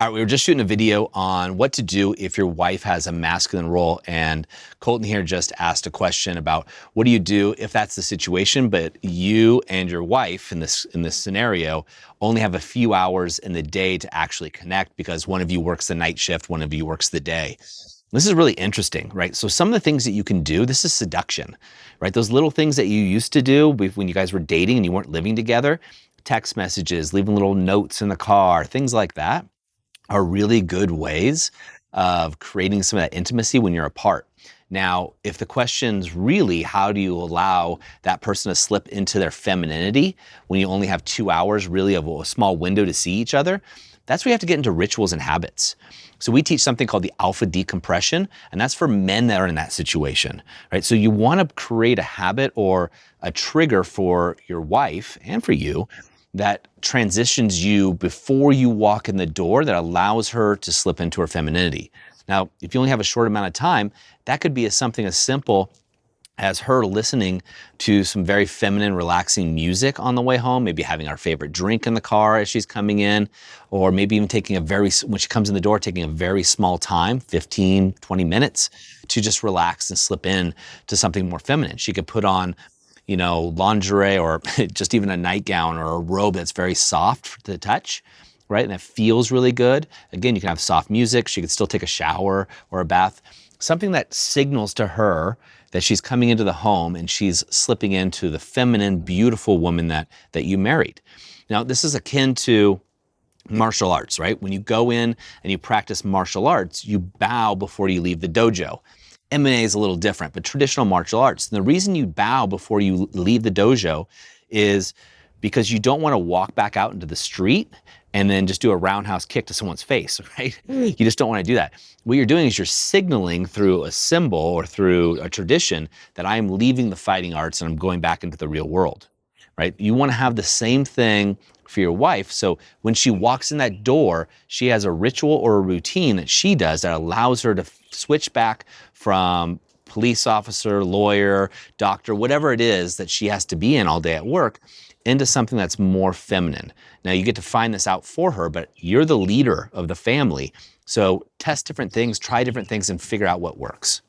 All right, we were just shooting a video on what to do if your wife has a masculine role, and Colton here just asked a question about what do you do if that's the situation, but you and your wife in this scenario only have a few hours in the day to actually connect because one of you works the night shift, one of you works the day. This is really interesting, right? So some of the things that you can do, this is seduction, right? Those little things that you used to do when you guys were dating and you weren't living together, text messages, leaving little notes in the car, things like that are really good ways of creating some of that intimacy when you're apart. Now, if the question's really how do you allow that person to slip into their femininity when you only have 2 hours really of a small window to see each other, that's where you have to get into rituals and habits. So we teach something called the alpha decompression, and that's for men that are in that situation, right? So you want to create a habit or a trigger for your wife and for you that transitions you before you walk in the door, that allows her to slip into her femininity. Now, if you only have a short amount of time, that could be something as simple as her listening to some very feminine, relaxing music on the way home, maybe having our favorite drink in the car as she's coming in, or maybe even taking when she comes in the door, taking a very small time, 15, 20 minutes, to just relax and slip in to something more feminine. She could put on lingerie or just even a nightgown or a robe that's very soft to the touch, right? And that feels really good. Again, you can have soft music. She could still take a shower or a bath. Something that signals to her that she's coming into the home and she's slipping into the feminine, beautiful woman that you married. Now, this is akin to martial arts, right? When you go in and you practice martial arts, you bow before you leave the dojo. MMA is a little different, but traditional martial arts. And the reason you bow before you leave the dojo is because you don't want to walk back out into the street and then just do a roundhouse kick to someone's face, right? You just don't want to do that. What you're doing is you're signaling through a symbol or through a tradition that I am leaving the fighting arts and I'm going back into the real world, right? You want to have the same thing for your wife. So when she walks in that door, she has a ritual or a routine that she does that allows her to switch back from police officer, lawyer, doctor, whatever it is that she has to be in all day at work, into something that's more feminine. Now you get to find this out for her, but you're the leader of the family. So test different things, try different things, and figure out what works.